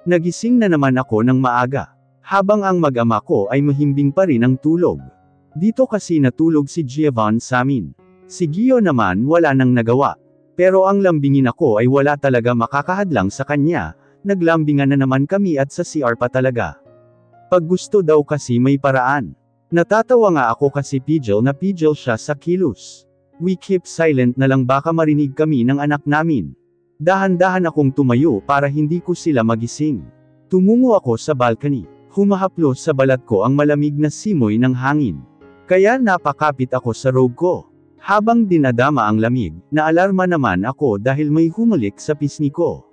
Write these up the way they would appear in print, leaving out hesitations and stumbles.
Nagising na naman ako ng maaga. Habang ang mag-ama ko ay mahimbing pa rin ang tulog. Dito kasi natulog si Giovanni samin. Si Gio naman wala nang nagawa. Pero ang lambingin ako ay wala talaga makakahadlang sa kanya, naglambingan na naman kami at sa CR pa talaga. Pag gusto daw kasi may paraan. Natatawa nga ako kasi pigil na pigil siya sa kilos. We keep silent na lang baka marinig kami ng anak namin. Dahan-dahan akong tumayo para hindi ko sila magising. Tumungo ako sa balcony. Humahaplos sa balat ko ang malamig na simoy ng hangin. Kaya napakapit ako sa robe ko. Habang dinadama ang lamig, naalarma naman ako dahil may humulik sa pisngi ko.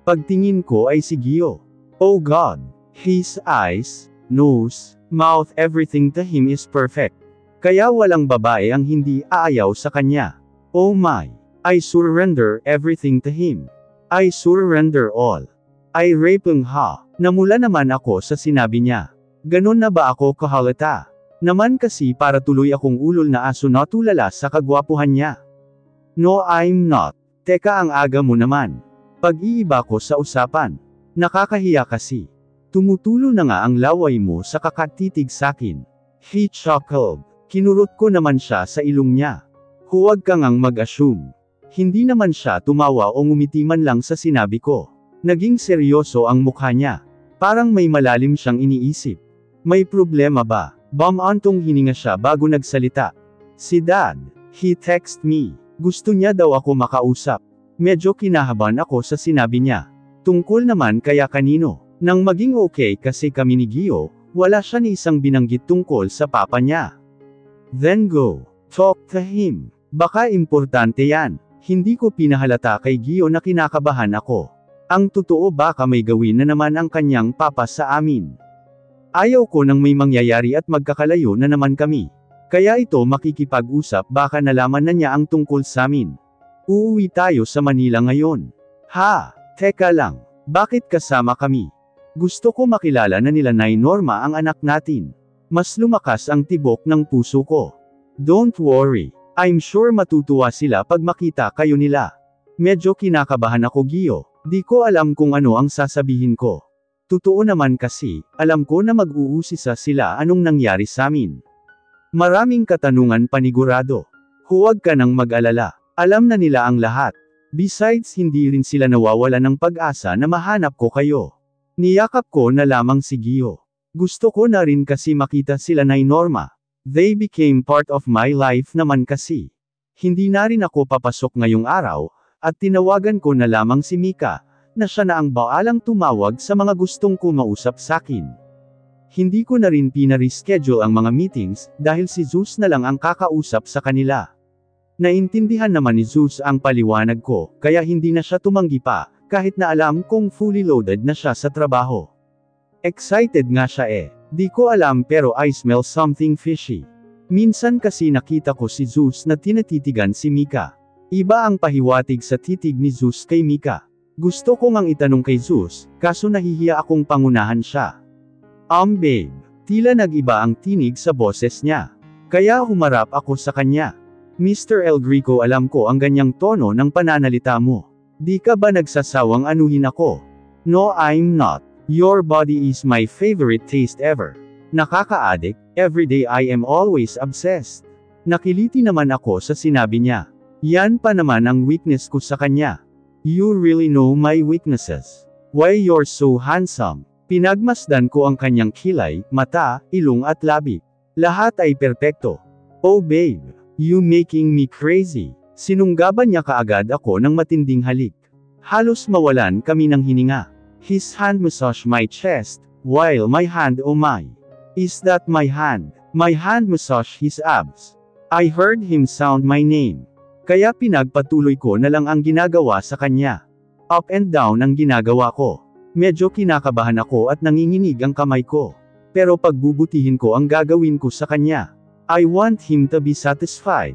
Pagtingin ko ay si Gio. Oh God! His eyes, nose, mouth, everything to him is perfect. Kaya walang babae ang hindi aayaw sa kanya. Oh my! I surrender everything to him. I surrender all. I rape him ha. Namula naman ako sa sinabi niya. Ganon na ba ako kahalata? Naman kasi para tuloy akong ulol na aso na tulala sa kagwapuhan niya. No I'm not. Teka ang aga mo naman. Pag-iiba ko sa usapan. Nakakahiya kasi. Tumutulo na nga ang laway mo sa kakatitig sakin. He chuckled. Kinurot ko naman siya sa ilong niya. Huwag ka ngang mag-assume. Hindi naman siya tumawa o ngumiti man lang sa sinabi ko. Naging seryoso ang mukha niya. Parang may malalim siyang iniisip. May problema ba? Bumantong hininga siya bago nagsalita. Si Dad. He text me. Gusto niya daw ako makausap. Medyo kinahaban ako sa sinabi niya. Tungkol naman kaya kanino. Nang maging okay kasi kami ni Gio, wala siya ni isang binanggit tungkol sa papa niya. Then go. Talk to him. Baka importante yan. Hindi ko pinahalata kay Gio na kinakabahan ako. Ang totoo baka may gawin na naman ang kanyang papa sa amin. Ayaw ko nang may mangyayari at magkakalayo na naman kami. Kaya ito makikipag-usap baka nalaman na niya ang tungkol sa amin. Uuwi tayo sa Manila ngayon. Ha? Teka lang. Bakit kasama kami? Gusto ko makilala na nila Nay Norma ang anak natin. Mas lumakas ang tibok ng puso ko. Don't worry. I'm sure matutuwa sila pag makita kayo nila. Medyo kinakabahan ako Gio. Di ko alam kung ano ang sasabihin ko. Totoo naman kasi, alam ko na mag-uusisa sila anong nangyari sa amin. Maraming katanungan panigurado. Huwag ka nang mag-alala. Alam na nila ang lahat. Besides hindi rin sila nawawala ng pag-asa na mahanap ko kayo. Niyakap ko na lamang si Gio. Gusto ko na rin kasi makita sila Nay Norma. They became part of my life naman kasi. Hindi na rin ako papasok ngayong araw, at tinawagan ko na lamang si Mika, na siya na ang baalang tumawag sa mga gustong kumausap sakin. Hindi ko na rin pinareschedule ang mga meetings, dahil si Zeus na lang ang kakausap sa kanila. Naintindihan naman ni Zeus ang paliwanag ko, kaya hindi na siya tumanggi pa, kahit na alam kong fully loaded na siya sa trabaho. Excited nga siya eh. Di ko alam pero I smell something fishy. Minsan kasi nakita ko si Zeus na tinatitigan si Mika. Iba ang pahiwatig sa titig ni Zeus kay Mika. Gusto ko ngang itanong kay Zeus, kaso nahihiya akong pangunahan siya. Babe. Tila nag-iba ang tinig sa boses niya. Kaya humarap ako sa kanya. Mr. El Greco, alam ko ang ganyang tono ng pananalita mo. Di ka ba nagsasawang anuhin ako? No I'm not. Your body is my favorite taste ever. Nakaka-addict, everyday I am always obsessed. Nakiliti naman ako sa sinabi niya. Yan pa naman ang weakness ko sa kanya. You really know my weaknesses. Why you're so handsome. Pinagmasdan ko ang kanyang kilay, mata, ilong at labi. Lahat ay perpekto. Oh babe, you making me crazy. Sinunggaban niya kaagad ako ng matinding halik. Halos mawalan kami ng hininga. His hand massaged my chest, while my hand, oh my. Is that my hand? My hand massaged his abs. I heard him sound my name. Kaya pinagpatuloy ko na lang ang ginagawa sa kanya. Up and down ang ginagawa ko. Medyo kinakabahan ako at nanginginig ang kamay ko. Pero pagbubutihin ko ang gagawin ko sa kanya. I want him to be satisfied.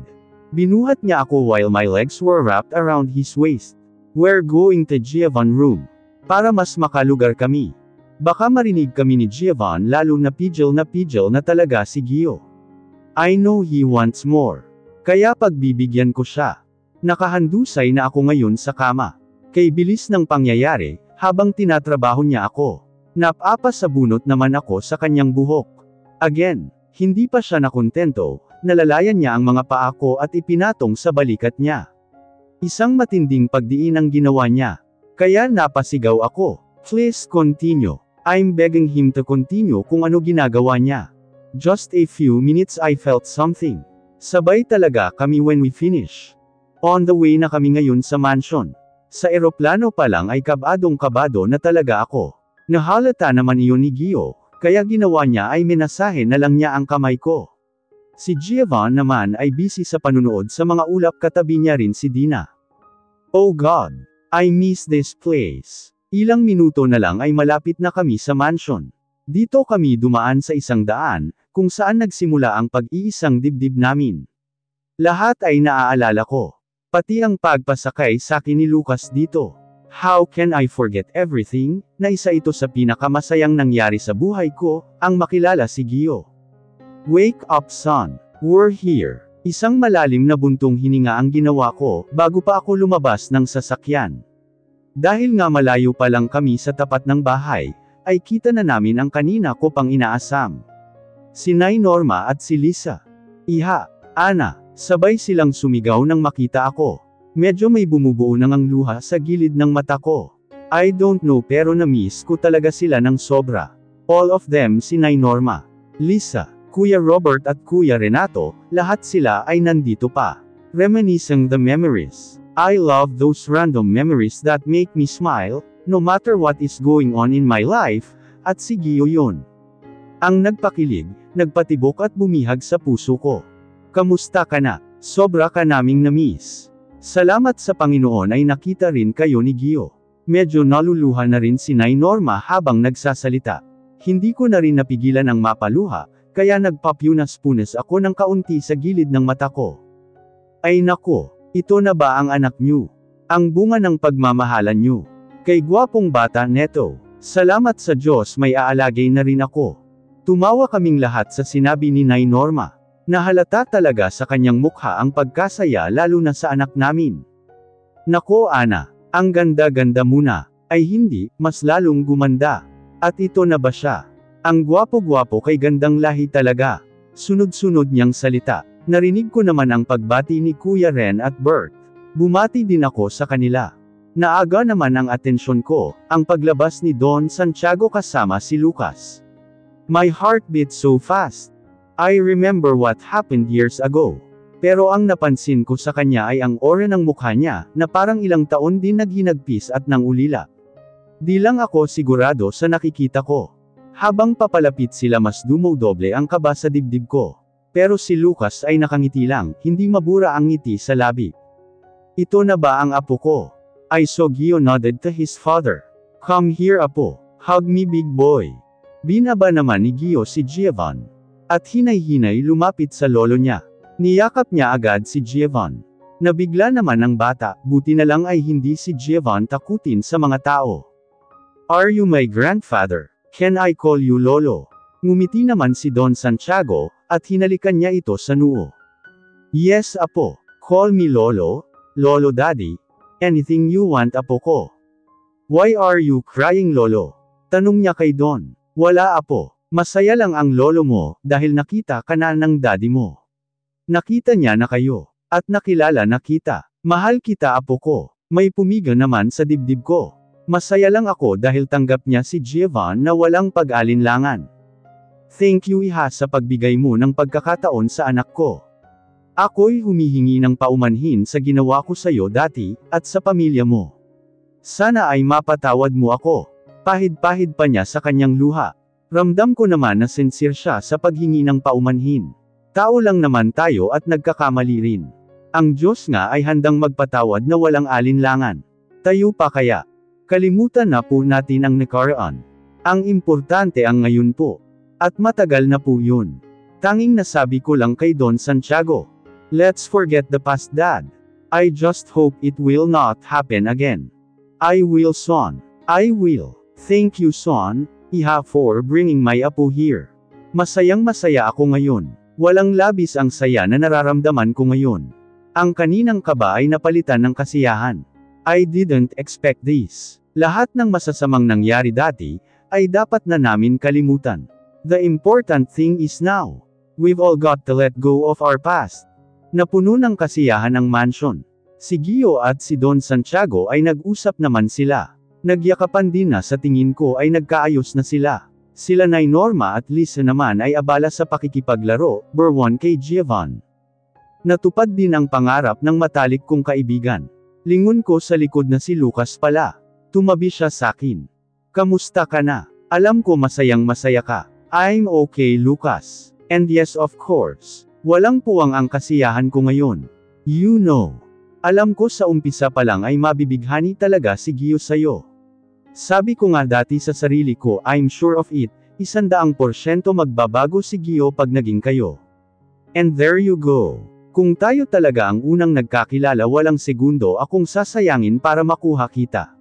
Binuhat niya ako while my legs were wrapped around his waist. We're going to Giovan's room. Para mas makalugar kami. Baka marinig kami ni Giovanni lalo na pigil na talaga si Gio. I know he wants more. Kaya pagbibigyan ko siya. Nakahandusay na ako ngayon sa kama. Kay bilis ng pangyayari, habang tinatrabaho niya ako. Napapa sa bunot naman ako sa kanyang buhok. Again, hindi pa siya nakontento, nalalayan niya ang mga paa ko at ipinatong sa balikat niya. Isang matinding pagdiin ang ginawa niya. Kaya napasigaw ako. Please continue. I'm begging him to continue kung ano ginagawa niya. Just a few minutes I felt something. Sabay talaga kami when we finish. On the way na kami ngayon sa mansion. Sa eroplano pa lang ay kabadong-kabado na talaga ako. Nahalata naman iyon ni Gio, kaya ginawa niya ay minasahe na lang niya ang kamay ko. Si Giovanni naman ay busy sa panunood sa mga ulap, katabi niya rin si Dina. Oh God! I miss this place. Ilang minuto na lang ay malapit na kami sa mansion. Dito kami dumaan sa isang daan, kung saan nagsimula ang pag-iisang dibdib namin. Lahat ay naaalala ko. Pati ang pagpasakay sa akin ni Lucas dito. How can I forget everything, na isa ito sa pinakamasayang nangyari sa buhay ko, ang makilala si Gio. Wake up son. We're here. Isang malalim na buntong hininga ang ginawa ko, bago pa ako lumabas ng sasakyan. Dahil nga malayo pa lang kami sa tapat ng bahay, ay kita na namin ang kanina ko pang inaasam. Si Nay Norma at si Lisa. Iha, Ana, sabay silang sumigaw nang makita ako. Medyo may bumubuo nang ang luha sa gilid ng mata ko. I don't know pero na-miss ko talaga sila ng sobra. All of them, si Nay Norma, Lisa, Kuya Robert at Kuya Renato, lahat sila ay nandito pa. Reminiscing the memories. I love those random memories that make me smile, no matter what is going on in my life, at si Gio yun. Ang nagpakilig, nagpatibok at bumihag sa puso ko. Kamusta ka na? Sobra ka naming na-miss. Salamat sa Panginoon ay nakita rin kayo ni Gio. Medyo naluluha na rin si Nay Norma habang nagsasalita. Hindi ko na rin napigilan ang mapaluha, kaya nagpapunas-punas ako ng kaunti sa gilid ng mata ko. Ay nako, ito na ba ang anak niyo? Ang bunga ng pagmamahalan niyo. Kay gwapong bata neto. Salamat sa Diyos may aalagay na rin ako. Tumawa kaming lahat sa sinabi ni Nay Norma. Nahalata talaga sa kanyang mukha ang pagkasaya lalo na sa anak namin. Nako Ana, ang ganda-ganda muna, ay hindi, mas lalong gumanda. At ito na ba siya? Ang gwapo-gwapo kay gandang lahi talaga. Sunod-sunod niyang salita. Narinig ko naman ang pagbati ni Kuya Ren at Bert. Bumati din ako sa kanila. Naaga naman ang atensyon ko, ang paglabas ni Don Santiago kasama si Lucas. My heart beat so fast. I remember what happened years ago. Pero ang napansin ko sa kanya ay ang aura ng mukha niya, na parang ilang taon din naghinagpis at nangulila. Di lang ako sigurado sa nakikita ko. Habang papalapit sila mas dumodoble ang kaba sa dibdib ko. Pero si Lucas ay nakangiti lang, hindi mabura ang ngiti sa labi. Ito na ba ang apo ko? I saw Gio nodded to his father. Come here apo, hug me big boy. Binaba naman ni Gio si Giovanni. At hinay-hinay lumapit sa lolo niya. Niyakap niya agad si Giovanni. Nabigla naman ang bata, buti na lang ay hindi si Giovanni takutin sa mga tao. Are you my grandfather? Can I call you lolo? Ngumiti naman si Don Santiago, at hinalikan niya ito sa noo. Yes apo, call me lolo, lolo daddy, anything you want apo ko. Why are you crying lolo? Tanong niya kay Don. Wala apo. Masaya lang ang lolo mo, dahil nakita ka na ng daddy mo. Nakita niya na kayo. At nakilala na kita. Mahal kita apo ko. May pumiga naman sa dibdib ko. Masaya lang ako dahil tanggap niya si Giovanni na walang pag-alinlangan. Thank you iha sa pagbigay mo ng pagkakataon sa anak ko. Ako'y humihingi ng paumanhin sa ginawa ko sa iyo dati, at sa pamilya mo. Sana ay mapatawad mo ako. Pahid-pahid pa niya sa kanyang luha. Ramdam ko naman na sincere siya sa paghingi ng paumanhin. Tao lang naman tayo at nagkakamali rin. Ang Diyos nga ay handang magpatawad na walang alinlangan. Tayo pa kaya. Kalimutan na po natin ang nakaraan. Ang importante ang ngayon po. At matagal na po yun. Tanging nasabi ko lang kay Don Santiago. Let's forget the past dad. I just hope it will not happen again. I will son. I will. Thank you son. Iha for bringing my apo here. Masayang masaya ako ngayon. Walang labis ang saya na nararamdaman ko ngayon. Ang kaninang kaba ay napalitan ng kasiyahan. I didn't expect this. Lahat ng masasamang nangyari dati, ay dapat na namin kalimutan. The important thing is now. We've all got to let go of our past. Napuno ng kasiyahan ang mansion. Si Gio at si Don Santiago ay nag-usap naman sila. Nagyakapan din na sa tingin ko ay nagkaayos na sila. Sila Nay Norma at Lisa naman ay abala sa pakikipaglaro, Berwan kay Giovanni. Natupad din ang pangarap ng matalik kong kaibigan. Lingon ko sa likod na si Lucas pala. Tumabi siya sakin. Kamusta ka na? Alam ko masayang masaya ka. I'm okay Lucas. And yes of course. Walang puwang ang kasiyahan ko ngayon. You know. Alam ko sa umpisa pa lang ay mabibighani talaga si Gio sa'yo. Sabi ko nga dati sa sarili ko I'm sure of it, 100% magbabago si Gio pag naging kayo. And there you go. Kung tayo talaga ang unang nagkakilala walang segundo akong sasayangin para makuha kita.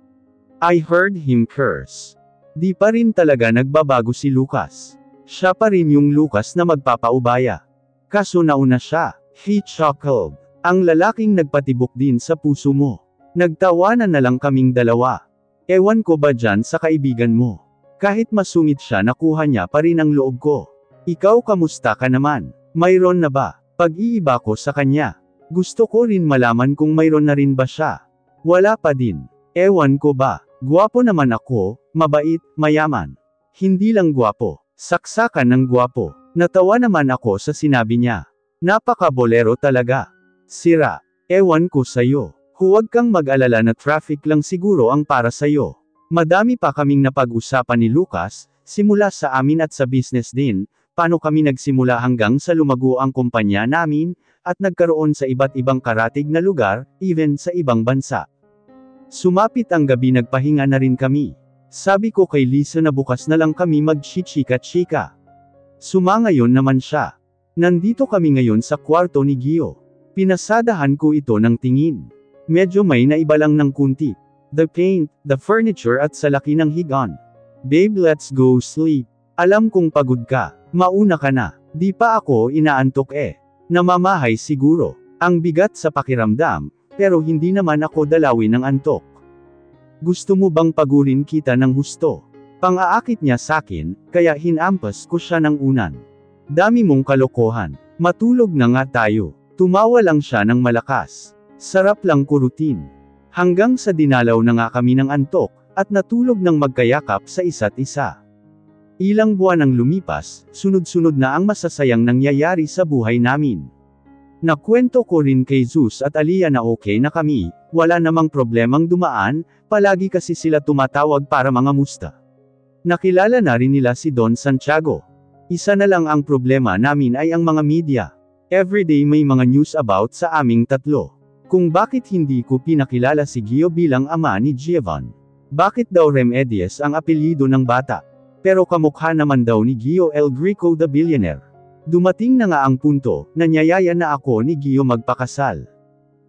I heard him curse. Di pa rin talaga nagbabago si Lucas. Siya pa rin yung Lucas na magpapaubaya. Kaso nauna siya. He chuckled. Ang lalaking nagpatibok din sa puso mo. Nagtawanan na lang kaming dalawa. Ewan ko ba dyan sa kaibigan mo? Kahit masungit siya nakuha niya pa rin ang loob ko. Ikaw kamusta ka naman? Mayroon na ba? Pag-iiba ko sa kanya. Gusto ko rin malaman kung mayroon na rin ba siya. Wala pa din. Ewan ko ba? Gwapo naman ako, mabait, mayaman. Hindi lang gwapo. Saksakan ng gwapo. Natawa naman ako sa sinabi niya. Napaka-bolero talaga. Sira. Ewan ko sa'yo. Huwag kang mag-alala na traffic lang siguro ang para sa'yo. Madami pa kaming napag-usapan ni Lucas, simula sa amin at sa business din, paano kami nagsimula hanggang sa lumago ang kumpanya namin, at nagkaroon sa iba't ibang karatig na lugar, even sa ibang bansa. Sumapit ang gabi nagpahinga na rin kami. Sabi ko kay Lisa na bukas na lang kami mag-chika-chika. Sumangayon naman siya. Nandito kami ngayon sa kwarto ni Gio. Pinasadahan ko ito ng tingin. Medyo may naiba lang ng kunti. The paint, the furniture at sa laki ng higaan. Babe let's go sleep. Alam kong pagod ka. Mauna ka na. Di pa ako inaantok eh. Namamahay siguro. Ang bigat sa pakiramdam, pero hindi naman ako dalawin ng antok. Gusto mo bang pagurin kita ng husto? Pang-aakit niya sakin, kaya hinampas ko siya ng unan. Dami mong kalokohan. Matulog na nga tayo. Tumawa lang siya ng malakas. Sarap lang kurutin. Hanggang sa dinalaw na nga kami ng antok, at natulog ng magkayakap sa isa't isa. Ilang buwan ang lumipas, sunod-sunod na ang masasayang nangyayari sa buhay namin. Nakwento ko rin kay Zeus at Aliyah na okay na kami, wala namang problemang dumaan, palagi kasi sila tumatawag para mga musta. Nakilala na rin nila si Don Santiago. Isa na lang ang problema namin ay ang mga media. Everyday may mga news about sa aming tatlo. Kung bakit hindi ko pinakilala si Gio bilang ama ni Giovanni. Bakit daw Remedios ang apelyido ng bata? Pero kamukha naman daw ni Gio El Greco the Billionaire. Dumating na nga ang punto, nanyayaya na ako ni Gio magpakasal.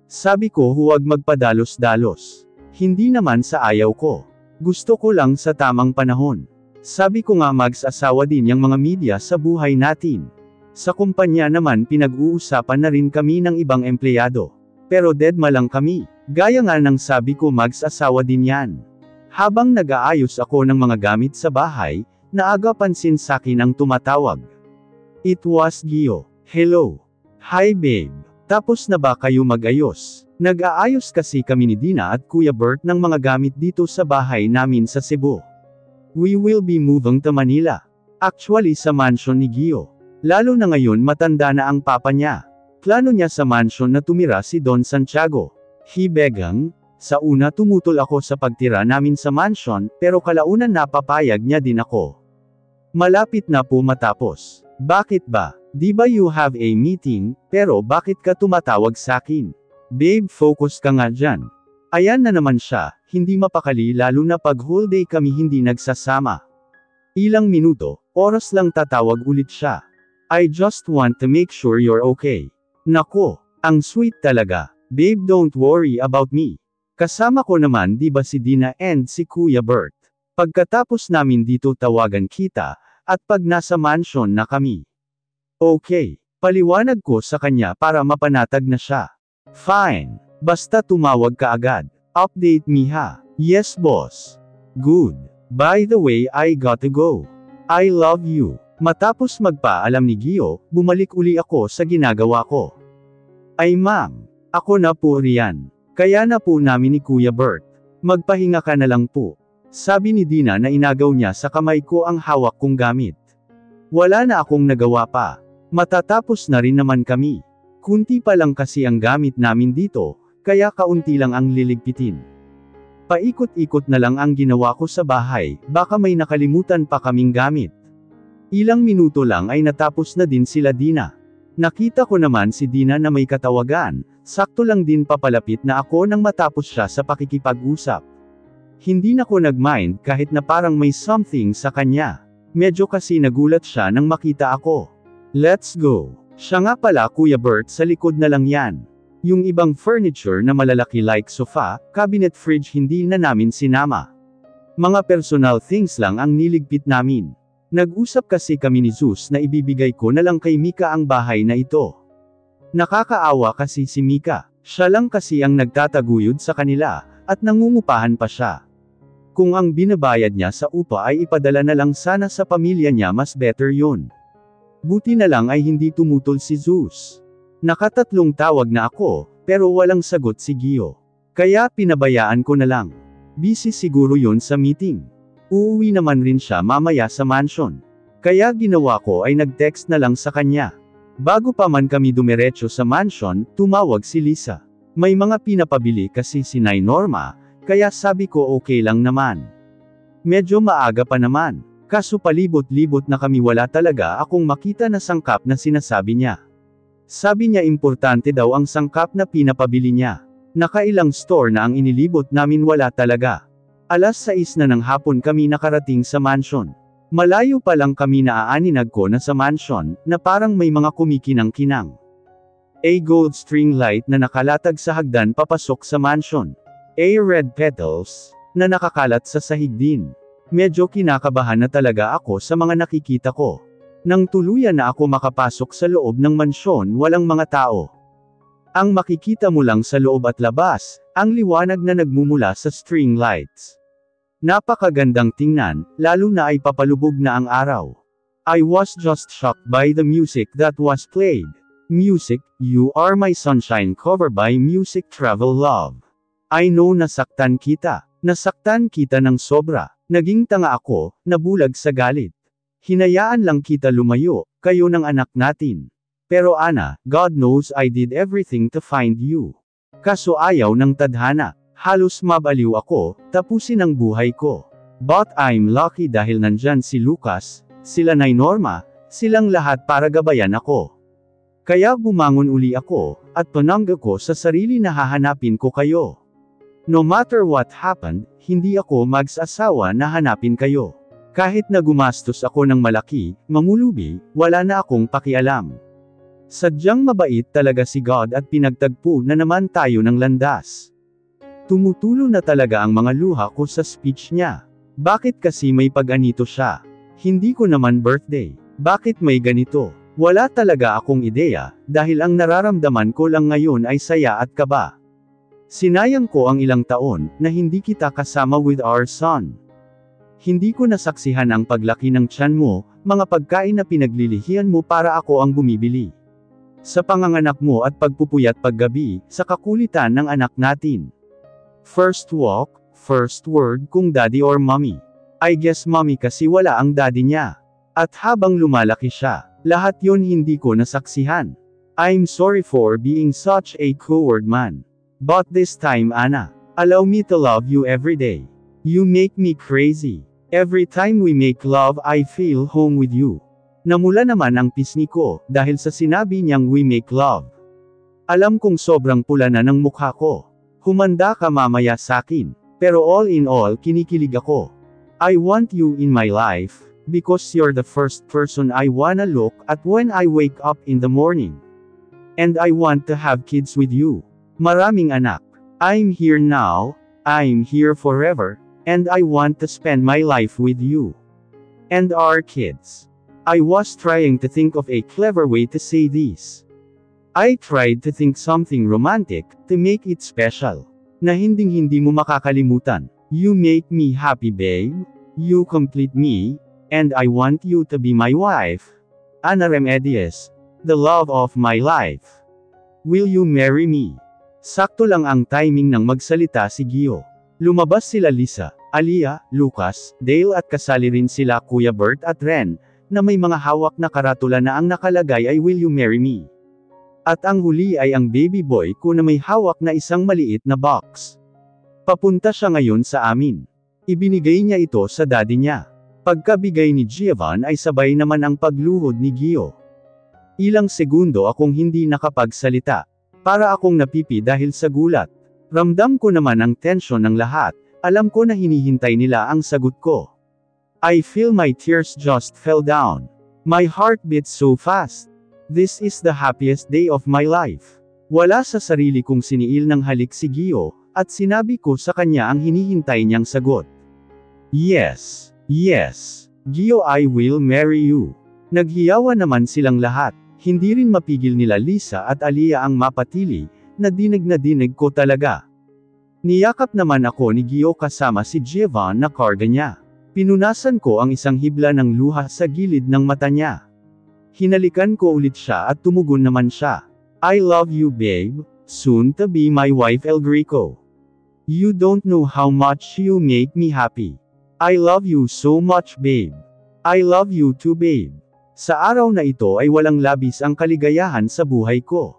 Sabi ko huwag magpadalos-dalos. Hindi naman sa ayaw ko. Gusto ko lang sa tamang panahon. Sabi ko nga mag-asawa din yung mga media sa buhay natin. Sa kumpanya naman pinag-uusapan na rin kami ng ibang empleyado. Pero deadma lang kami. Gaya nga ng sabi ko mag-asawa din yan. Habang nag-aayos ako ng mga gamit sa bahay, naaga pansin sakin ang tumatawag. It was Gio. Hello. Hi babe. Tapos na ba kayo mag-ayos? Nag-aayos kasi kami ni Dina at Kuya Bert ng mga gamit dito sa bahay namin sa Cebu. We will be moving to Manila. Actually sa mansion ni Gio. Lalo na ngayon matanda na ang papa niya. Plano niya sa mansion na tumira si Don Santiago. He begang, sa una tumutol ako sa pagtira namin sa mansion, pero kalaunan napapayag niya din ako. Malapit na po matapos. Bakit ba? Di ba you have a meeting, pero bakit ka tumatawag sakin? Babe focus ka nga dyan. Ayan na naman siya, hindi mapakali lalo na pag whole day kami hindi nagsasama. Ilang minuto, oras lang tatawag ulit siya. I just want to make sure you're okay. Nako, ang sweet talaga. Babe don't worry about me. Kasama ko naman di ba si Dina and si Kuya Bert. Pagkatapos namin dito tawagan kita, at pag nasa mansion na kami. Okay, paliwanag ko sa kanya para mapanatag na siya. Fine, basta tumawag ka agad. Update me ha. Yes boss. Good. By the way, I gotta go. I love you. Matapos magpaalam ni Gio, bumalik uli ako sa ginagawa ko. Ay ma'am, ako na po riyan. Kaya na po namin ni Kuya Bert. Magpahinga ka na lang po. Sabi ni Dina na inagaw niya sa kamay ko ang hawak kong gamit. Wala na akong nagawa pa. Matatapos na rin naman kami. Kunti pa lang kasi ang gamit namin dito, kaya kaunti lang ang liligpitin. Paikot-ikot na lang ang ginawa ko sa bahay, baka may nakalimutan pa kaming gamit. Ilang minuto lang ay natapos na din sila Dina. Nakita ko naman si Dina na may katawagan, sakto lang din papalapit na ako nang matapos siya sa pakikipag-usap. Hindi na ko nag-mind kahit na parang may something sa kanya. Medyo kasi nagulat siya nang makita ako. Let's go. Siya nga pala Kuya Bert, sa likod na lang yan. Yung ibang furniture na malalaki like sofa, cabinet, fridge hindi na namin sinama. Mga personal things lang ang niligpit namin. Nag-usap kasi kami ni Zeus na ibibigay ko na lang kay Mika ang bahay na ito. Nakakaawa kasi si Mika. Siya lang kasi ang nagtataguyod sa kanila, at nangungupahan pa siya. Kung ang binabayad niya sa upa ay ipadala na lang sana sa pamilya niya, mas better yun. Buti na lang ay hindi tumutol si Zeus. Nakatatlong tawag na ako, pero walang sagot si Gio. Kaya pinabayaan ko na lang. Busy siguro yun sa meeting. Uuwi naman rin siya mamaya sa mansion. Kaya ginawa ko ay nag-text na lang sa kanya. Bago pa man kami dumiretso sa mansion, tumawag si Lisa. May mga pinapabili kasi si Nay Norma, kaya sabi ko okay lang naman. Medyo maaga pa naman. Kaso palibot-libot na kami, wala talaga akong makita na sangkap na sinasabi niya. Sabi niya importante daw ang sangkap na pinapabili niya. Nakailang store na ang inilibot namin, wala talaga. 6:00 na ng hapon kami nakarating sa mansion. Malayo pa lang kami naaaninag ko na sa mansion, na parang may mga kumikinang-kinang. A gold string light na nakalatag sa hagdan papasok sa mansion. A red petals, na nakakalat sa sahig din. Medyo kinakabahan na talaga ako sa mga nakikita ko. Nang tuluyan na ako makapasok sa loob ng mansyon, walang mga tao. Ang makikita mo lang sa loob at labas, ang liwanag na nagmumula sa string lights. Napakagandang tingnan, lalo na ay papalubog na ang araw. I was just shocked by the music that was played. Music, You Are My Sunshine, cover by Music Travel Love. I know nasaktan kita. Nasaktan kita ng sobra. Naging tanga ako, nabulag sa galit. Hinayaan lang kita lumayo, kayo ng anak natin. Pero Ana, God knows I did everything to find you. Kaso ayaw ng tadhana. Halos mabaliw ako, tapusin ang buhay ko. But I'm lucky dahil nandyan si Lucas, sila Nay Norma, silang lahat para gabayan ako. Kaya bumangon uli ako, at panangga ko sa sarili na hahanapin ko kayo. No matter what happened, hindi ako mag-asawa na hanapin kayo. Kahit na gumastos ako ng malaki, mamulubi, wala na akong pakialam. Sadyang mabait talaga si God at pinagtagpo na naman tayo ng landas. Tumutulo na talaga ang mga luha ko sa speech niya. Bakit kasi may pag-anito siya? Hindi ko naman birthday. Bakit may ganito? Wala talaga akong ideya, dahil ang nararamdaman ko lang ngayon ay saya at kaba. Sinayang ko ang ilang taon, na hindi kita kasama with our son. Hindi ko nasaksihan ang paglaki ng tiyan mo, mga pagkain na pinaglilihian mo para ako ang bumibili. Sa panganganak mo at pagpupuyat paggabi, sa kakulitan ng anak natin. First walk, first word kung daddy or mommy. I guess mommy kasi wala ang daddy niya. At habang lumalaki siya, lahat yon hindi ko nasaksihan. I'm sorry for being such a coward man. But this time Ana, allow me to love you every day. You make me crazy. Every time we make love I feel home with you. Namula naman ang pisngi ko, dahil sa sinabi niyang we make love. Alam kong sobrang pula na ng mukha ko. Humanda ka mamaya sakin. Pero all in all kinikilig ako. I want you in my life, because you're the first person I wanna look at when I wake up in the morning. And I want to have kids with you. Maraming anak. I'm here now, I'm here forever, and I want to spend my life with you. And our kids. I was trying to think of a clever way to say this. I tried to think something romantic, to make it special. Na hinding-hindi mo makakalimutan. You make me happy, babe. You complete me, and I want you to be my wife. Ana Remedios, the love of my life. Will you marry me? Sakto lang ang timing ng magsalita si Gio. Lumabas sila Lisa, Alia, Lucas, Dale at kasali rin sila Kuya Bert at Ren, na may mga hawak na karatula na ang nakalagay ay Will you marry me? At ang huli ay ang baby boy ko na may hawak na isang maliit na box. Papunta siya ngayon sa amin. Ibinigay niya ito sa daddy niya. Pagkabigay ni Giovanni ay sabay naman ang pagluhod ni Gio. Ilang segundo akong hindi nakapagsalita. Para akong napipi dahil sa gulat. Ramdam ko naman ang tensyon ng lahat. Alam ko na hinihintay nila ang sagot ko. I feel my tears just fell down. My heart beats so fast. This is the happiest day of my life. Wala sa sarili kong siniil ng halik si Gio, at sinabi ko sa kanya ang hinihintay niyang sagot. Yes. Yes. Gio, I will marry you. Naghiyawa naman silang lahat. Hindi rin mapigil nila Lisa at Alia ang mapatili, na dinig ko talaga. Niyakap naman ako ni Gio kasama si Giovanni na karga niya. Pinunasan ko ang isang hibla ng luha sa gilid ng mata niya. Hinalikan ko ulit siya at tumugon naman siya. I love you, babe, soon to be my wife El Greco. You don't know how much you make me happy. I love you so much, babe. I love you too, babe. Sa araw na ito ay walang labis ang kaligayahan sa buhay ko.